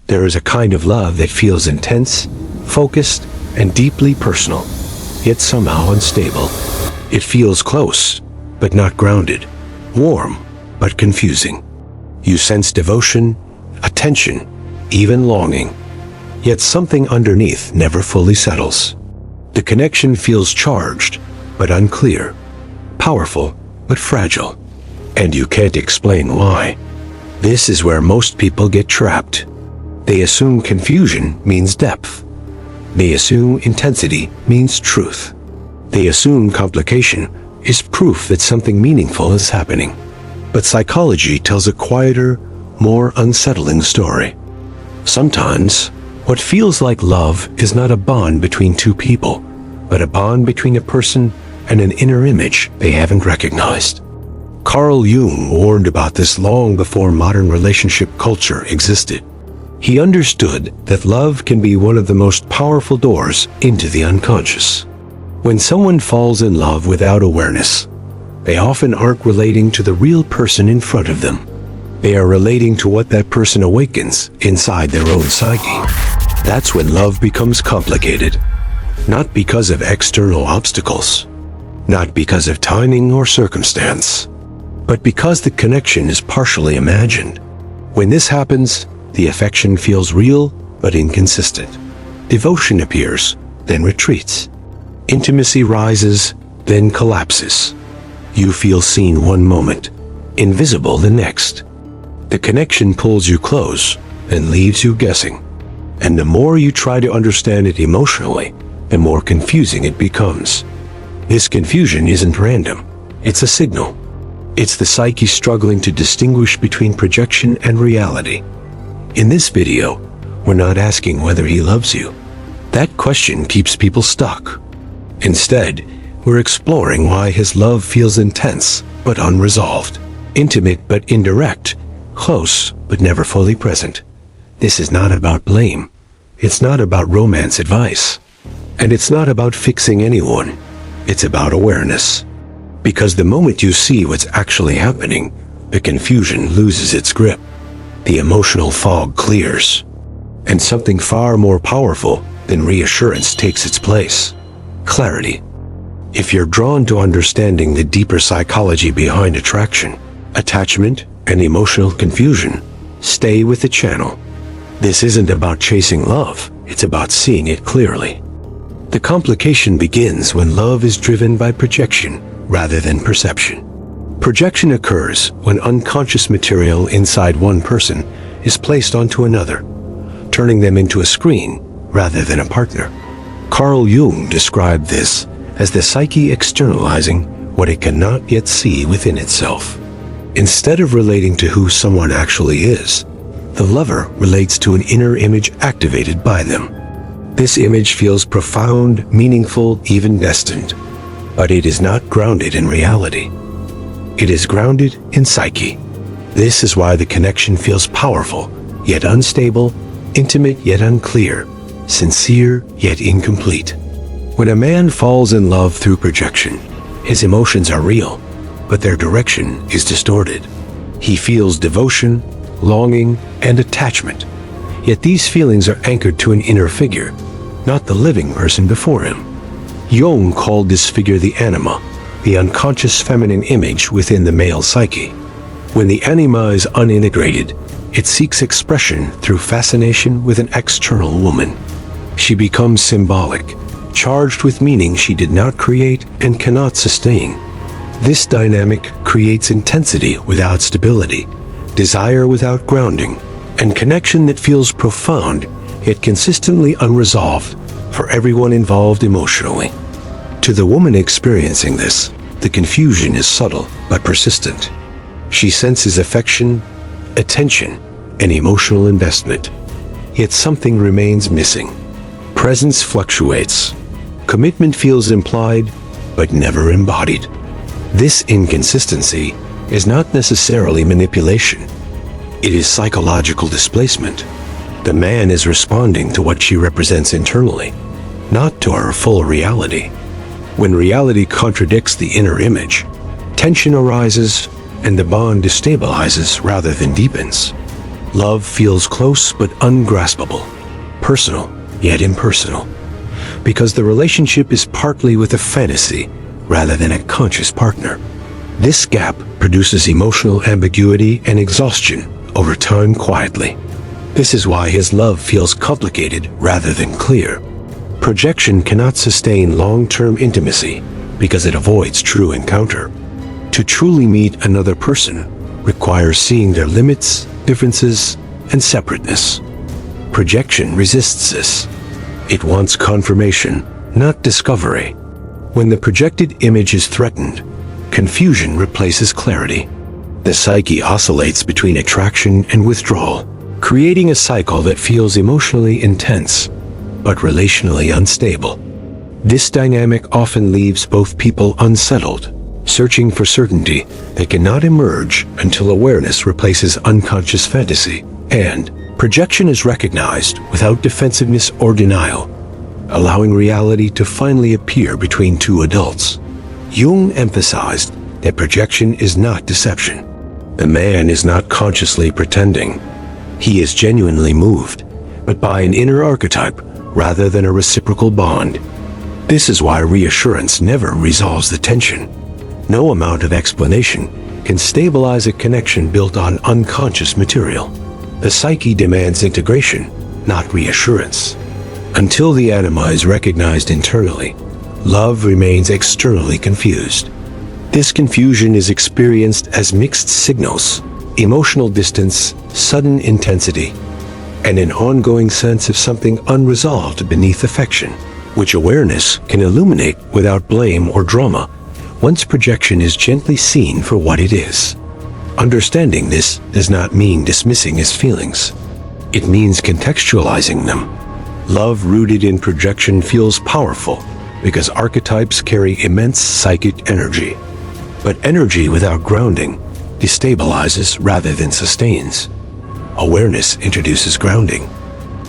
There is a kind of love that feels intense, focused, and deeply personal, yet somehow unstable. It feels close, but not grounded, warm, but confusing. You sense devotion, attention, even longing, yet something underneath never fully settles. The connection feels charged, but unclear, powerful, but fragile, and you can't explain why. This is where most people get trapped. They assume confusion means depth. They assume intensity means truth. They assume complication is proof that something meaningful is happening. But psychology tells a quieter, more unsettling story. Sometimes, what feels like love is not a bond between two people, but a bond between a person and an inner image they haven't recognized. Carl Jung warned about this long before modern relationship culture existed. He understood that love can be one of the most powerful doors into the unconscious. When someone falls in love without awareness, they often aren't relating to the real person in front of them. They are relating to what that person awakens inside their own psyche. That's when love becomes complicated, not because of external obstacles, not because of timing or circumstance, but because the connection is partially imagined. When this happens, the affection feels real but inconsistent. Devotion appears, then retreats. Intimacy rises, then collapses. You feel seen one moment, invisible the next. The connection pulls you close and leaves you guessing. And the more you try to understand it emotionally, the more confusing it becomes. This confusion isn't random. It's a signal. It's the psyche struggling to distinguish between projection and reality. In this video, we're not asking whether he loves you. That question keeps people stuck. Instead, we're exploring why his love feels intense but unresolved, intimate but indirect, close but never fully present. This is not about blame. It's not about romance advice. And it's not about fixing anyone. It's about awareness. Because the moment you see what's actually happening, the confusion loses its grip. The emotional fog clears, and something far more powerful than reassurance takes its place: clarity. If you're drawn to understanding the deeper psychology behind attraction, attachment, and emotional confusion, stay with the channel. This isn't about chasing love, it's about seeing it clearly. The complication begins when love is driven by projection rather than perception. Projection occurs when unconscious material inside one person is placed onto another, turning them into a screen rather than a partner. Carl Jung described this as the psyche externalizing what it cannot yet see within itself. Instead of relating to who someone actually is, the lover relates to an inner image activated by them. This image feels profound, meaningful, even destined, but it is not grounded in reality. It is grounded in psyche. This is why the connection feels powerful, yet unstable, intimate yet unclear, sincere yet incomplete. When a man falls in love through projection, his emotions are real, but their direction is distorted. He feels devotion, longing, and attachment, yet these feelings are anchored to an inner figure, not the living person before him. Jung called this figure the Anima, the unconscious feminine image within the male psyche. When the Anima is unintegrated, it seeks expression through fascination with an external woman. She becomes symbolic, charged with meaning she did not create and cannot sustain. This dynamic creates intensity without stability, desire without grounding, and connection that feels profound yet consistently unresolved for everyone involved emotionally. To the woman experiencing this, the confusion is subtle but persistent. She senses affection, attention, and emotional investment, yet something remains missing. Presence fluctuates. Commitment feels implied but never embodied. This inconsistency is not necessarily manipulation. It is psychological displacement. The man is responding to what she represents internally, not to her full reality. When reality contradicts the inner image, tension arises and the bond destabilizes rather than deepens. Love feels close but ungraspable, personal yet impersonal, because the relationship is partly with a fantasy rather than a conscious partner. This gap produces emotional ambiguity and exhaustion over time quietly. This is why his love feels complicated rather than clear. Projection cannot sustain long-term intimacy because it avoids true encounter. To truly meet another person requires seeing their limits, differences, and separateness. Projection resists this. It wants confirmation, not discovery. When the projected image is threatened, confusion replaces clarity. The psyche oscillates between attraction and withdrawal, creating a cycle that feels emotionally intense, but relationally unstable. This dynamic often leaves both people unsettled, searching for certainty that cannot emerge until awareness replaces unconscious fantasy, and projection is recognized without defensiveness or denial, allowing reality to finally appear between two adults. Jung emphasized that projection is not deception. The man is not consciously pretending. He is genuinely moved, but by an inner archetype rather than a reciprocal bond. This is why reassurance never resolves the tension. No amount of explanation can stabilize a connection built on unconscious material. The psyche demands integration, not reassurance. Until the anima is recognized internally, love remains externally confused. This confusion is experienced as mixed signals, emotional distance, sudden intensity, and an ongoing sense of something unresolved beneath affection, which awareness can illuminate without blame or drama once projection is gently seen for what it is. Understanding this does not mean dismissing his feelings. It means contextualizing them. Love rooted in projection feels powerful because archetypes carry immense psychic energy. But energy without grounding destabilizes rather than sustains. Awareness introduces grounding.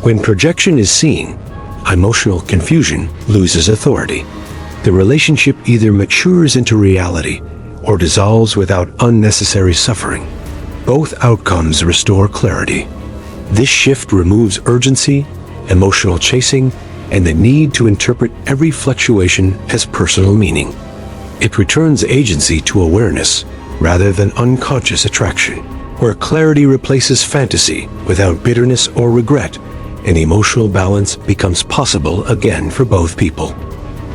When projection is seen, emotional confusion loses authority. The relationship either matures into reality or dissolves without unnecessary suffering. Both outcomes restore clarity. This shift removes urgency, emotional chasing, and the need to interpret every fluctuation as personal meaning. It returns agency to awareness rather than unconscious attraction, where clarity replaces fantasy without bitterness or regret, and emotional balance becomes possible again for both people.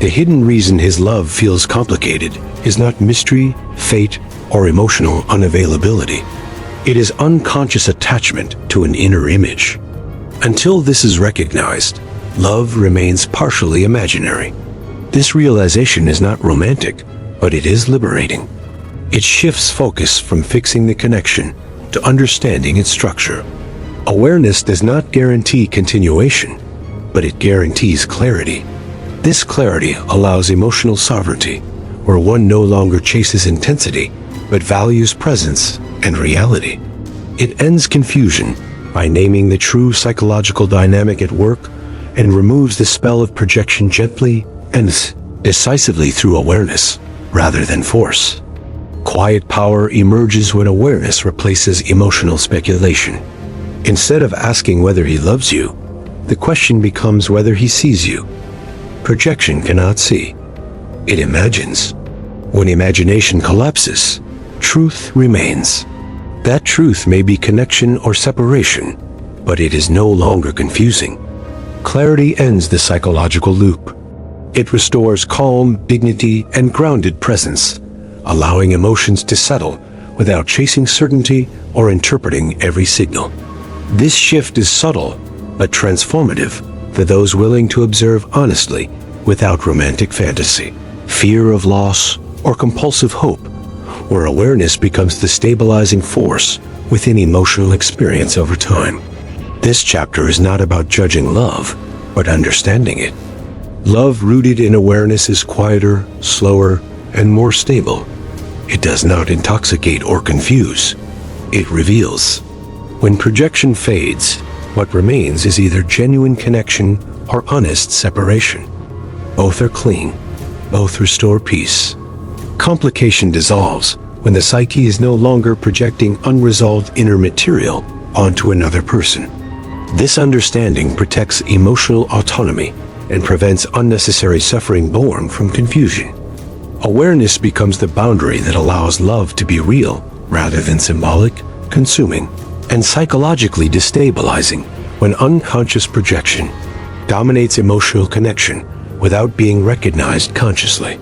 The hidden reason his love feels complicated is not mystery, fate, or emotional unavailability. It is unconscious attachment to an inner image. Until this is recognized, love remains partially imaginary. This realization is not romantic, but it is liberating. It shifts focus from fixing the connection to understanding its structure. Awareness does not guarantee continuation, but it guarantees clarity. This clarity allows emotional sovereignty, where one no longer chases intensity, but values presence and reality. It ends confusion by naming the true psychological dynamic at work and removes the spell of projection gently and decisively through awareness, rather than force. Quiet power emerges when awareness replaces emotional speculation. Instead of asking whether he loves you, the question becomes whether he sees you. Projection cannot see. It imagines. When imagination collapses, truth remains. That truth may be connection or separation, but it is no longer confusing. Clarity ends the psychological loop. It restores calm, dignity, and grounded presence, allowing emotions to settle without chasing certainty or interpreting every signal. This shift is subtle but transformative for those willing to observe honestly without romantic fantasy, fear of loss, or compulsive hope, where awareness becomes the stabilizing force within emotional experience over time. This chapter is not about judging love, but understanding it. Love rooted in awareness is quieter, slower, and more stable. It does not intoxicate or confuse. It reveals. When projection fades, what remains is either genuine connection or honest separation. Both are clean. Both restore peace. Complication dissolves when the psyche is no longer projecting unresolved inner material, onto another person. This understanding protects emotional autonomy and prevents unnecessary suffering born from confusion. Awareness becomes the boundary that allows love to be real rather than symbolic, consuming, and psychologically destabilizing when unconscious projection dominates emotional connection without being recognized consciously.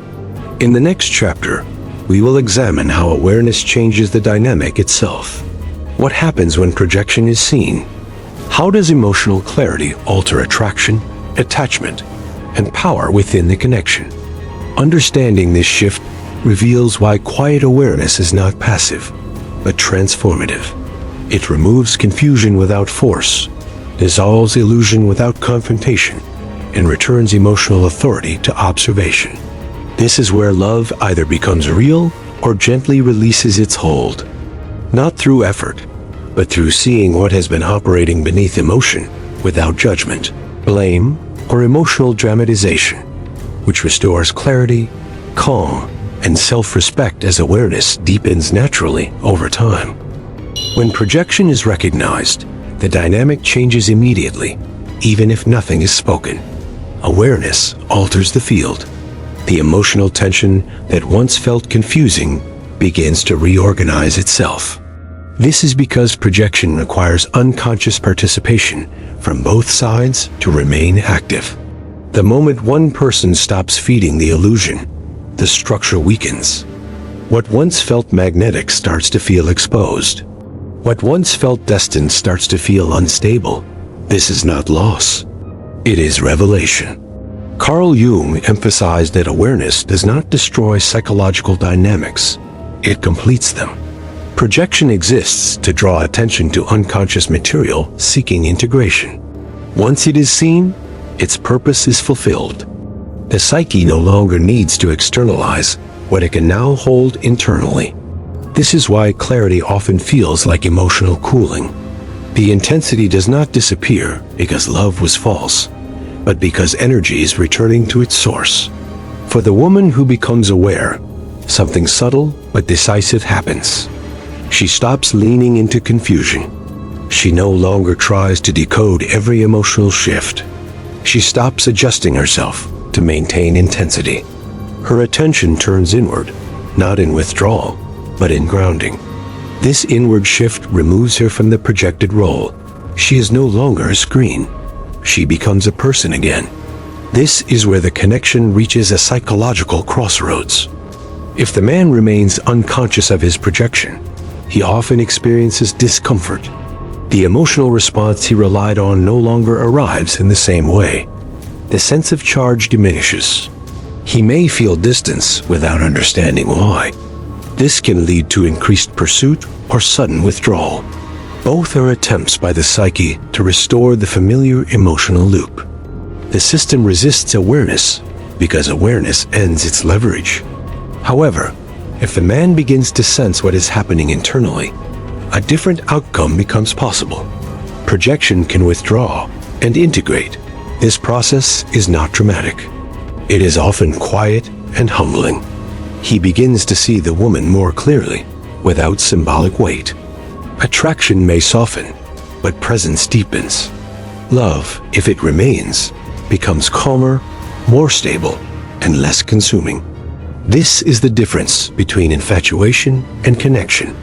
In the next chapter, we will examine how awareness changes the dynamic itself. What happens when projection is seen? How does emotional clarity alter attraction, attachment, and power within the connection? Understanding this shift reveals why quiet awareness is not passive, but transformative. It removes confusion without force, dissolves illusion without confrontation, and returns emotional authority to observation. This is where love either becomes real or gently releases its hold. Not through effort, but through seeing what has been operating beneath emotion without judgment, blame, or emotional dramatization, which restores clarity, calm, and self-respect as awareness deepens naturally over time. When projection is recognized, the dynamic changes immediately, even if nothing is spoken. Awareness alters the field. The emotional tension that once felt confusing begins to reorganize itself. This is because projection requires unconscious participation from both sides to remain active. The moment one person stops feeding the illusion, the structure weakens. What once felt magnetic starts to feel exposed. What once felt destined starts to feel unstable. This is not loss. It is revelation. Carl Jung emphasized that awareness does not destroy psychological dynamics. It completes them. Projection exists to draw attention to unconscious material seeking integration. Once it is seen, its purpose is fulfilled. The psyche no longer needs to externalize what it can now hold internally. This is why clarity often feels like emotional cooling. The intensity does not disappear because love was false, but because energy is returning to its source. For the woman who becomes aware, something subtle but decisive happens. She stops leaning into confusion. She no longer tries to decode every emotional shift. She stops adjusting herself to maintain intensity. Her attention turns inward, not in withdrawal, but in grounding. This inward shift removes her from the projected role. She is no longer a screen. She becomes a person again. This is where the connection reaches a psychological crossroads. If the man remains unconscious of his projection, he often experiences discomfort. The emotional response he relied on no longer arrives in the same way. The sense of charge diminishes. He may feel distance without understanding why. This can lead to increased pursuit or sudden withdrawal. Both are attempts by the psyche to restore the familiar emotional loop. The system resists awareness because awareness ends its leverage. However, if the man begins to sense what is happening internally, a different outcome becomes possible. Projection can withdraw and integrate. This process is not dramatic. It is often quiet and humbling. He begins to see the woman more clearly, without symbolic weight. Attraction may soften, but presence deepens. Love, if it remains, becomes calmer, more stable, and less consuming. This is the difference between infatuation and connection.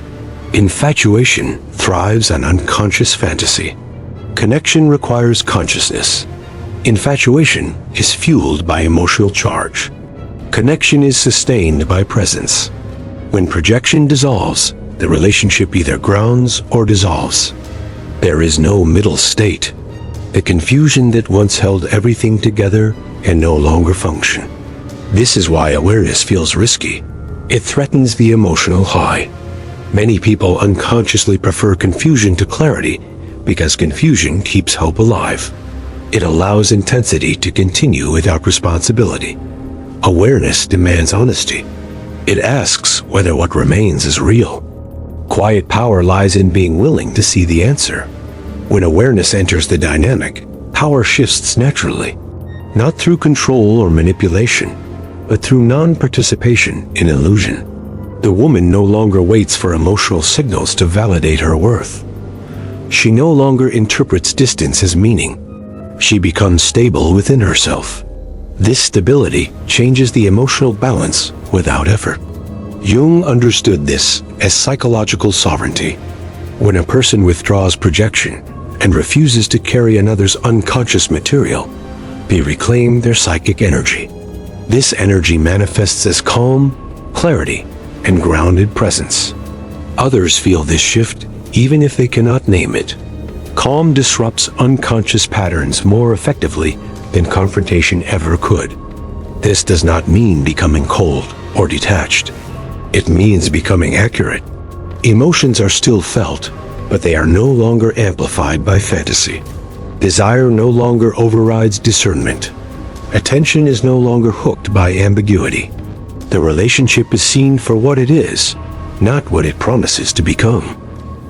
Infatuation thrives on unconscious fantasy. Connection requires consciousness. Infatuation is fueled by emotional charge. Connection is sustained by presence. When projection dissolves, the relationship either grounds or dissolves. There is no middle state. The confusion that once held everything together can no longer function. This is why awareness feels risky. It threatens the emotional high. Many people unconsciously prefer confusion to clarity because confusion keeps hope alive. It allows intensity to continue without responsibility. Awareness demands honesty. It asks whether what remains is real. Quiet power lies in being willing to see the answer. When awareness enters the dynamic, power shifts naturally, not through control or manipulation, but through non-participation in illusion. The woman no longer waits for emotional signals to validate her worth. She no longer interprets distance as meaning. She becomes stable within herself. This stability changes the emotional balance without effort. Jung understood this as psychological sovereignty. When a person withdraws projection and refuses to carry another's unconscious material, they reclaim their psychic energy. This energy manifests as calm, clarity, and grounded presence. Others feel this shift even if they cannot name it. Calm disrupts unconscious patterns more effectively than confrontation ever could. This does not mean becoming cold or detached. It means becoming accurate. Emotions are still felt, but they are no longer amplified by fantasy. Desire no longer overrides discernment. Attention is no longer hooked by ambiguity. The relationship is seen for what it is, not what it promises to become.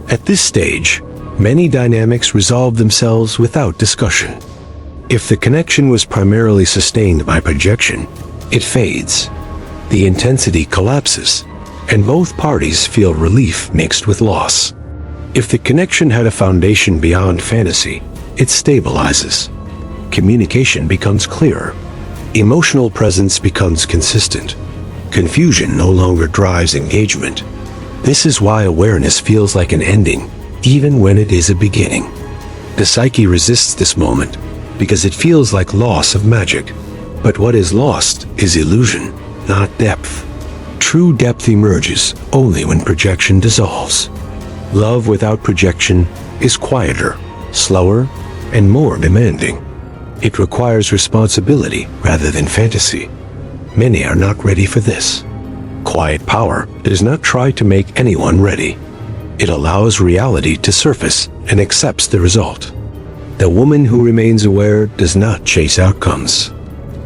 At this stage, many dynamics resolve themselves without discussion. If the connection was primarily sustained by projection, it fades. The intensity collapses, and both parties feel relief mixed with loss. If the connection had a foundation beyond fantasy, it stabilizes. Communication becomes clearer. Emotional presence becomes consistent. Confusion no longer drives engagement. This is why awareness feels like an ending, even when it is a beginning. The psyche resists this moment because it feels like loss of magic. But what is lost is illusion, not depth. True depth emerges only when projection dissolves. Love without projection is quieter, slower, and more demanding. It requires responsibility rather than fantasy. Many are not ready for this. Quiet power does not try to make anyone ready. It allows reality to surface and accepts the result. The woman who remains aware does not chase outcomes.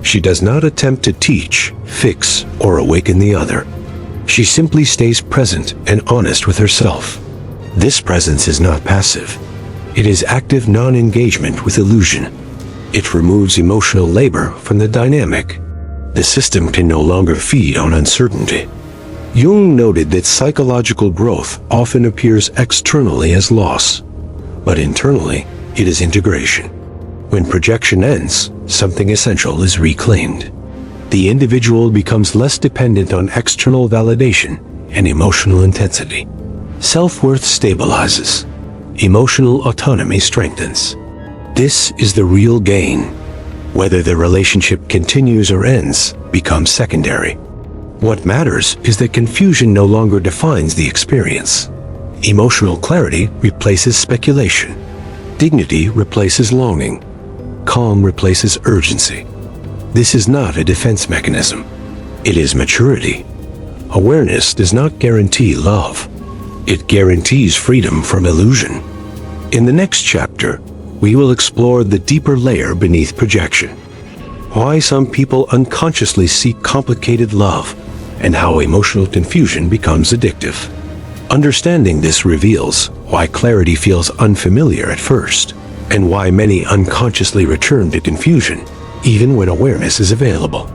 She does not attempt to teach, fix, or awaken the other. She simply stays present and honest with herself. This presence is not passive. It is active non-engagement with illusion. It removes emotional labor from the dynamic. The system can no longer feed on uncertainty. Jung noted that psychological growth often appears externally as loss, but internally it is integration. When projection ends, something essential is reclaimed. The individual becomes less dependent on external validation and emotional intensity. Self-worth stabilizes. Emotional autonomy strengthens. This is the real gain. Whether the relationship continues or ends becomes secondary. What matters is that confusion no longer defines the experience. Emotional clarity replaces speculation. Dignity replaces longing. Calm replaces urgency. This is not a defense mechanism. It is maturity. Awareness does not guarantee love. It guarantees freedom from illusion. In the next chapter, we will explore the deeper layer beneath projection. Why some people unconsciously seek complicated love, and how emotional confusion becomes addictive. Understanding this reveals why clarity feels unfamiliar at first, and why many unconsciously return to confusion, even when awareness is available.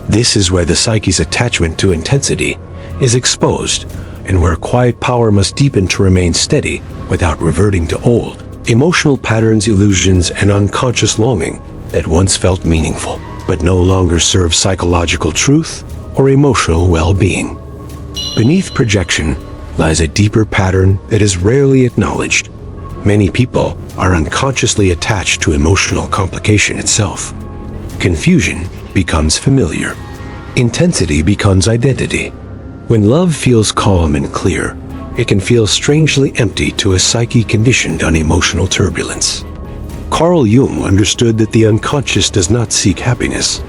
This is where the psyche's attachment to intensity is exposed, and where quiet power must deepen to remain steady without reverting to old emotional patterns, illusions, and unconscious longing that once felt meaningful, but no longer serve psychological truth or emotional well-being. Beneath projection lies a deeper pattern that is rarely acknowledged. Many people are unconsciously attached to emotional complication itself. Confusion becomes familiar. Intensity becomes identity. When love feels calm and clear, it can feel strangely empty to a psyche conditioned on emotional turbulence. Carl Jung understood that the unconscious does not seek happiness.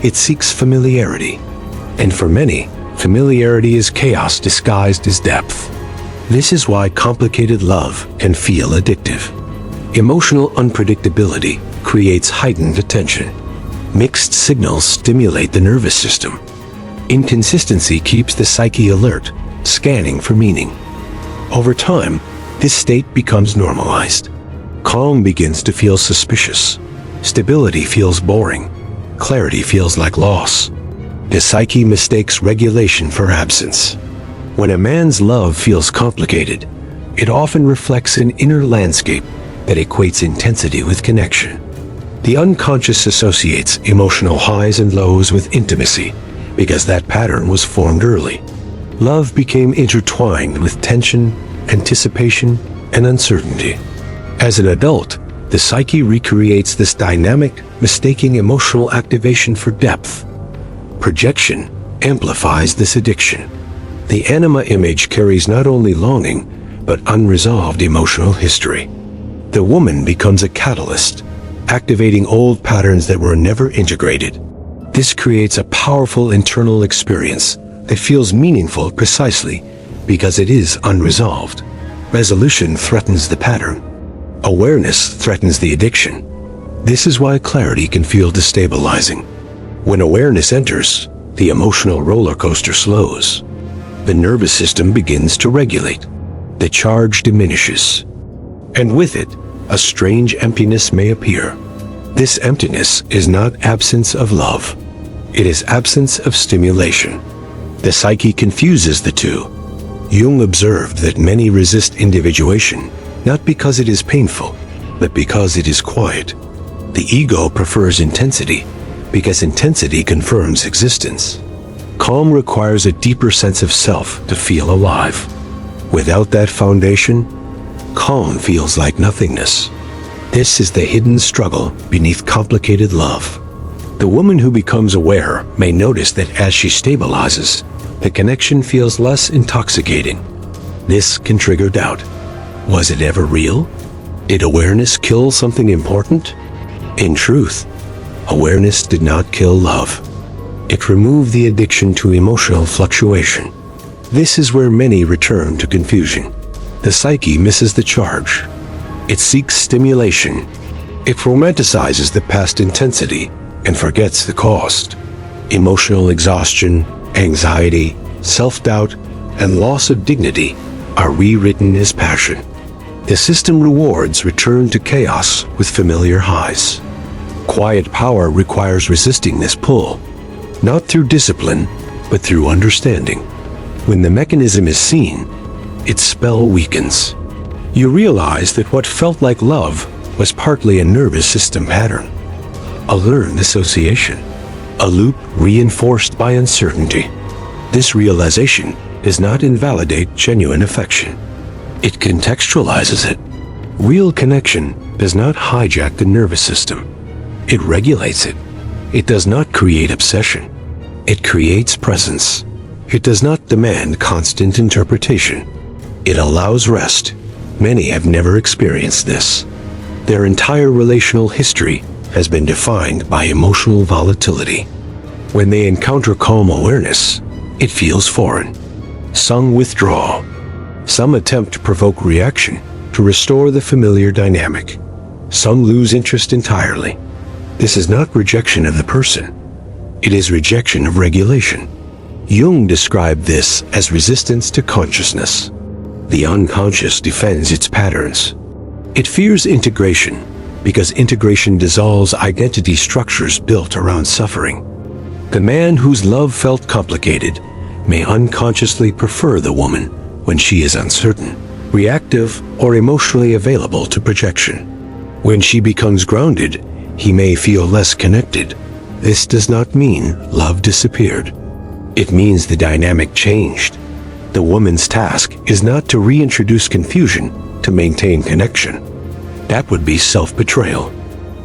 It seeks familiarity. And for many, familiarity is chaos disguised as depth. This is why complicated love can feel addictive. Emotional unpredictability creates heightened attention. Mixed signals stimulate the nervous system. Inconsistency keeps the psyche alert, scanning for meaning. Over time, this state becomes normalized. Calm begins to feel suspicious. Stability feels boring. Clarity feels like loss. The psyche mistakes regulation for absence. When a man's love feels complicated, It often reflects an inner landscape that equates intensity with connection. The unconscious associates emotional highs and lows with intimacy because that pattern was formed early. Love became intertwined with tension, anticipation, and uncertainty. As an adult, the psyche recreates this dynamic, mistaking emotional activation for depth. Projection amplifies this addiction. The anima image carries not only longing, but unresolved emotional history. The woman becomes a catalyst, activating old patterns that were never integrated. This creates a powerful internal experience that feels meaningful precisely because it is unresolved. Resolution threatens the pattern. Awareness threatens the addiction. This is why clarity can feel destabilizing. When awareness enters, the emotional roller coaster slows. The nervous system begins to regulate. The charge diminishes. And with it, a strange emptiness may appear. This emptiness is not absence of love. It is absence of stimulation. The psyche confuses the two. Jung observed that many resist individuation, not because it is painful, but because it is quiet. The ego prefers intensity, because intensity confirms existence. Calm requires a deeper sense of self to feel alive. Without that foundation, calm feels like nothingness. This is the hidden struggle beneath complicated love. The woman who becomes aware may notice that as she stabilizes, the connection feels less intoxicating. This can trigger doubt. Was it ever real? Did awareness kill something important? In truth, awareness did not kill love. It removed the addiction to emotional fluctuation. This is where many return to confusion. The psyche misses the charge. It seeks stimulation. It romanticizes the past intensity and forgets the cost. Emotional exhaustion, anxiety, self-doubt, and loss of dignity are rewritten as passion. The system rewards return to chaos with familiar highs. Quiet power requires resisting this pull, not through discipline, but through understanding. When the mechanism is seen, its spell weakens. You realize that what felt like love was partly a nervous system pattern, a learned association, a loop reinforced by uncertainty. This realization does not invalidate genuine affection. It contextualizes it. Real connection does not hijack the nervous system. It regulates it. It does not create obsession. It creates presence. It does not demand constant interpretation. It allows rest. Many have never experienced this. Their entire relational history has been defined by emotional volatility. When they encounter calm awareness, it feels foreign. Some withdraw. Some attempt to provoke reaction to restore the familiar dynamic. Some lose interest entirely. This is not rejection of the person. It is rejection of regulation. Jung described this as resistance to consciousness. The unconscious defends its patterns. It fears integration because integration dissolves identity structures built around suffering. The man whose love felt complicated may unconsciously prefer the woman when she is uncertain, reactive, or emotionally available to projection. When she becomes grounded, he may feel less connected. This does not mean love disappeared. It means the dynamic changed. The woman's task is not to reintroduce confusion to maintain connection. That would be self-betrayal.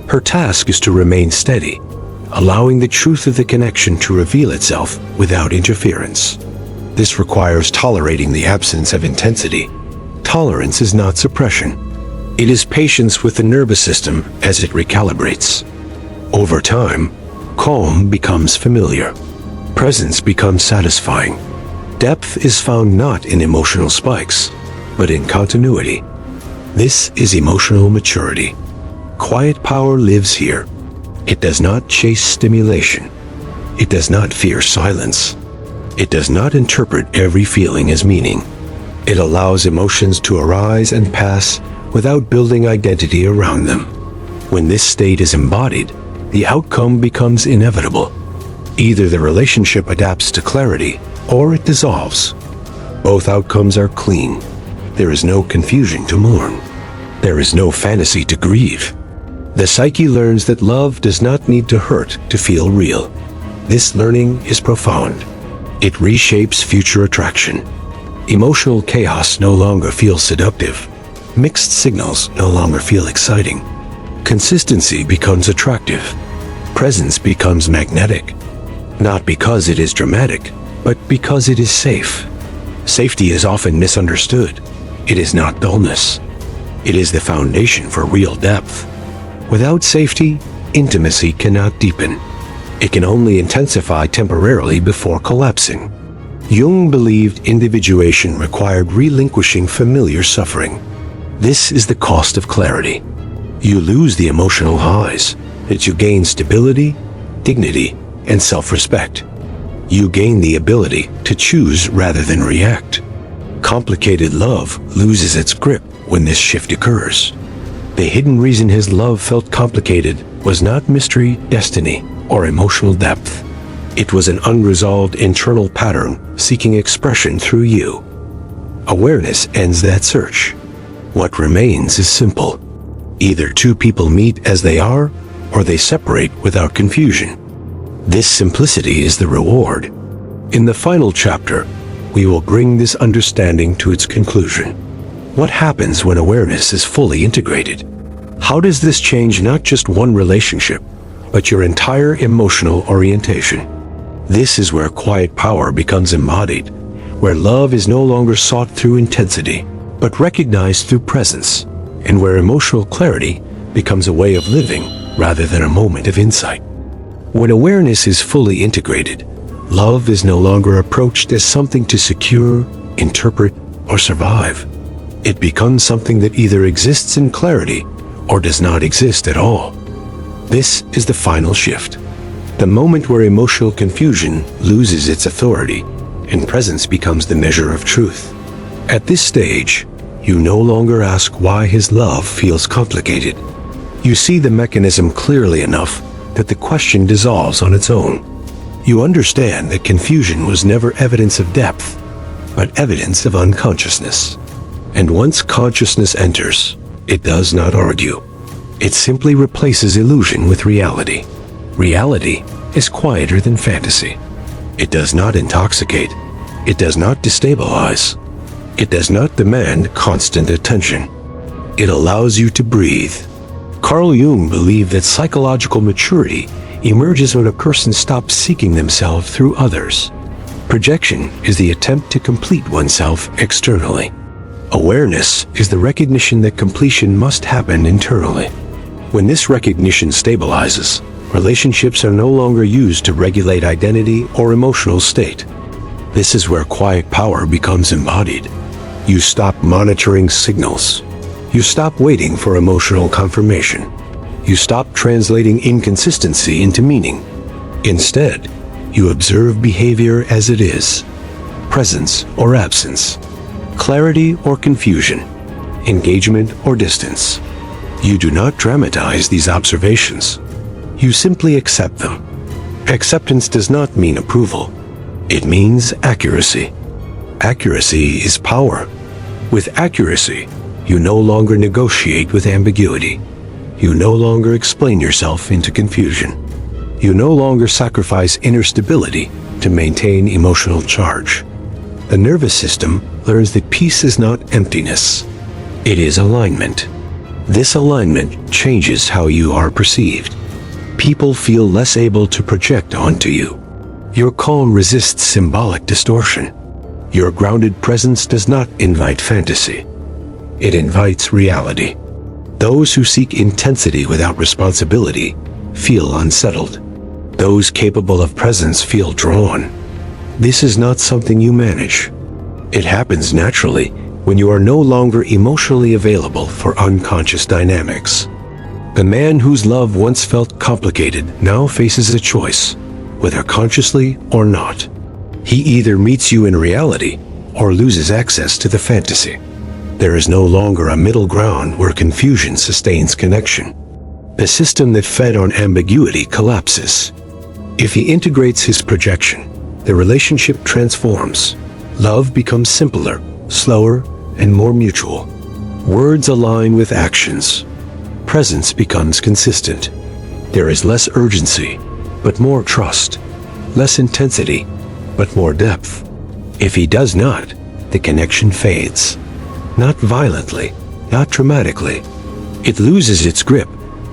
Her task is to remain steady, allowing the truth of the connection to reveal itself without interference. This requires tolerating the absence of intensity. Tolerance is not suppression. It is patience with the nervous system as it recalibrates. Over time, calm becomes familiar. Presence becomes satisfying. Depth is found not in emotional spikes, but in continuity. This is emotional maturity. Quiet power lives here. It does not chase stimulation. It does not fear silence. It does not interpret every feeling as meaning. It allows emotions to arise and pass without building identity around them. When this state is embodied, the outcome becomes inevitable. Either the relationship adapts to clarity, or it dissolves. Both outcomes are clean. there is no confusion to mourn. There is no fantasy to grieve. The psyche learns that love does not need to hurt to feel real. This learning is profound. It reshapes future attraction. Emotional chaos no longer feels seductive. Mixed signals no longer feel exciting. Consistency becomes attractive. Presence becomes magnetic. Not because it is dramatic, but because it is safe. Safety is often misunderstood. It is not dullness. It is the foundation for real depth. Without safety, intimacy cannot deepen. It can only intensify temporarily before collapsing. Jung believed individuation required relinquishing familiar suffering. This is the cost of clarity. You lose the emotional highs, yet you gain stability, dignity, and self-respect. You gain the ability to choose rather than react. Complicated love loses its grip when this shift occurs. The hidden reason his love felt complicated was not mystery, destiny, or emotional depth. It was an unresolved internal pattern seeking expression through you. Awareness ends that search. What remains is simple. Either two people meet as they are, or they separate without confusion. This simplicity is the reward. In the final chapter, we will bring this understanding to its conclusion. What happens when awareness is fully integrated? How does this change not just one relationship, but your entire emotional orientation? This is where quiet power becomes embodied, where love is no longer sought through intensity, but recognized through presence, and where emotional clarity becomes a way of living rather than a moment of insight. When awareness is fully integrated, love is no longer approached as something to secure, interpret, or survive. It becomes something that either exists in clarity or does not exist at all. This is the final shift. The moment where emotional confusion loses its authority and presence becomes the measure of truth. At this stage, you no longer ask why his love feels complicated. You see the mechanism clearly enough that the question dissolves on its own. You understand that confusion was never evidence of depth, but evidence of unconsciousness. And once consciousness enters, it does not argue. It simply replaces illusion with reality. Reality is quieter than fantasy. It does not intoxicate. It does not destabilize. It does not demand constant attention. It allows you to breathe. Carl Jung believed that psychological maturity emerges when a person stops seeking themselves through others. Projection is the attempt to complete oneself externally. Awareness is the recognition that completion must happen internally. When this recognition stabilizes, relationships are no longer used to regulate identity or emotional state. This is where quiet power becomes embodied. You stop monitoring signals. You stop waiting for emotional confirmation. You stop translating inconsistency into meaning. Instead, you observe behavior as it is. Presence or absence. Clarity or confusion. Engagement or distance. You do not dramatize these observations. You simply accept them. Acceptance does not mean approval. It means accuracy. Accuracy is power. With accuracy, you no longer negotiate with ambiguity. You no longer explain yourself into confusion. You no longer sacrifice inner stability to maintain emotional charge. The nervous system learns that peace is not emptiness. It is alignment. This alignment changes how you are perceived. People feel less able to project onto you. Your calm resists symbolic distortion. Your grounded presence does not invite fantasy. It invites reality. Those who seek intensity without responsibility feel unsettled. Those capable of presence feel drawn. This is not something you manage. It happens naturally when you are no longer emotionally available for unconscious dynamics. The man whose love once felt complicated now faces a choice, whether consciously or not. He either meets you in reality or loses access to the fantasy. There is no longer a middle ground where confusion sustains connection. The system that fed on ambiguity collapses. If he integrates his projection, the relationship transforms. Love becomes simpler, slower, and more mutual. Words align with actions. Presence becomes consistent. There is less urgency, but more trust. Less intensity, but more depth. If he does not, the connection fades. Not violently, not dramatically. It loses its grip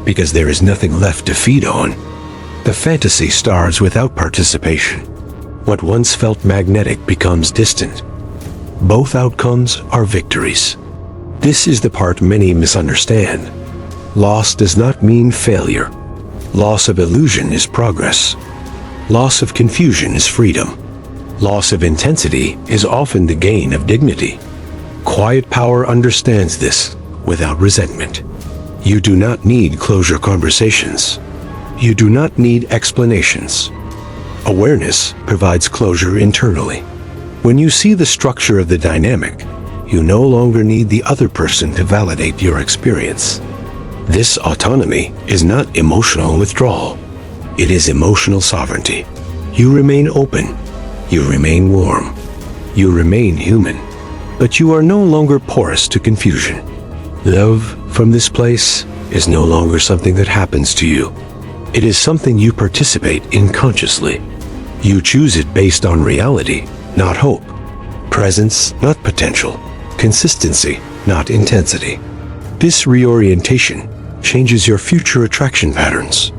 because there is nothing left to feed on. The fantasy stars without participation. What once felt magnetic becomes distant. Both outcomes are victories. This is the part many misunderstand. Loss does not mean failure. Loss of illusion is progress. Loss of confusion is freedom. Loss of intensity is often the gain of dignity. Quiet power understands this without resentment. You do not need closure conversations. You do not need explanations. Awareness provides closure internally. When you see the structure of the dynamic, you no longer need the other person to validate your experience. This autonomy is not emotional withdrawal. It is emotional sovereignty. You remain open. You remain warm. You remain human. But you are no longer porous to confusion. Love from this place is no longer something that happens to you. It is something you participate in consciously. You choose it based on reality, not hope. Presence, not potential. Consistency, not intensity. This reorientation changes your future attraction patterns.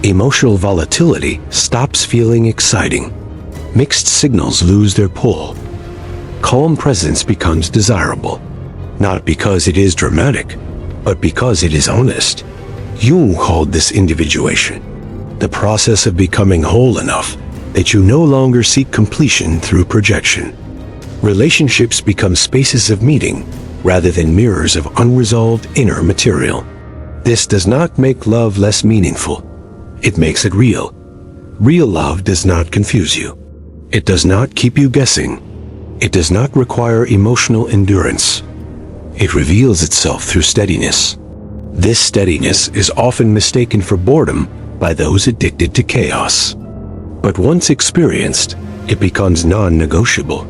Emotional volatility stops feeling exciting. Mixed signals lose their pull. Calm presence becomes desirable, not because it is dramatic, but because it is honest. Jung called this individuation, the process of becoming whole enough that you no longer seek completion through projection. Relationships become spaces of meeting rather than mirrors of unresolved inner material. This does not make love less meaningful. It makes it real. Real love does not confuse you. It does not keep you guessing. It does not require emotional endurance. It reveals itself through steadiness. This steadiness is often mistaken for boredom by those addicted to chaos. But once experienced, it becomes non-negotiable.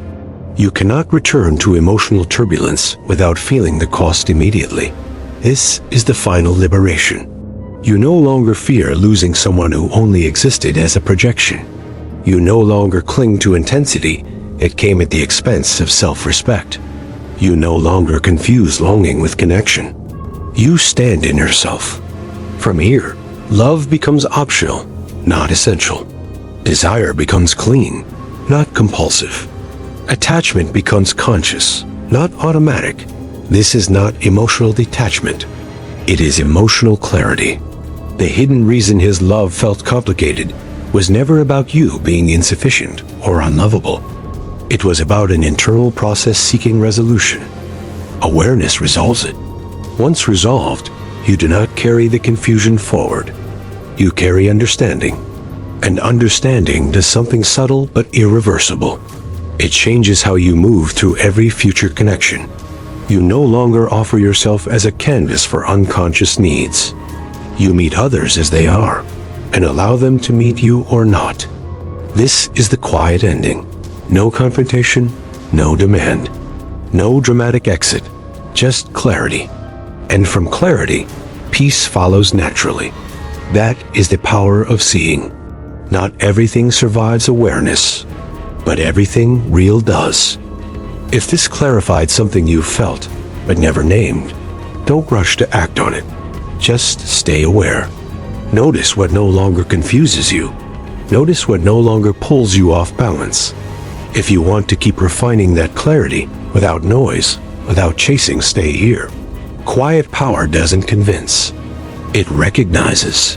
You cannot return to emotional turbulence without feeling the cost immediately. This is the final liberation. You no longer fear losing someone who only existed as a projection. You no longer cling to intensity that came at the expense of self-respect. You no longer confuse longing with connection. You stand in yourself. From here, love becomes optional, not essential. Desire becomes clean, not compulsive. Attachment becomes conscious, not automatic. This is not emotional detachment. It is emotional clarity. The hidden reason his love felt complicated was never about you being insufficient or unlovable. It was about an internal process seeking resolution. Awareness resolves it. Once resolved, you do not carry the confusion forward. You carry understanding. And understanding does something subtle but irreversible. It changes how you move through every future connection. You no longer offer yourself as a canvas for unconscious needs. You meet others as they are, and allow them to meet you or not. This is the quiet ending. No confrontation, no demand. No dramatic exit, just clarity. And from clarity, peace follows naturally. That is the power of seeing. Not everything survives awareness, but everything real does. If this clarified something you felt, but never named, don't rush to act on it. Just stay aware. Notice what no longer confuses you. Notice what no longer pulls you off balance. If you want to keep refining that clarity without noise, without chasing, stay here. Quiet power doesn't convince. It recognizes.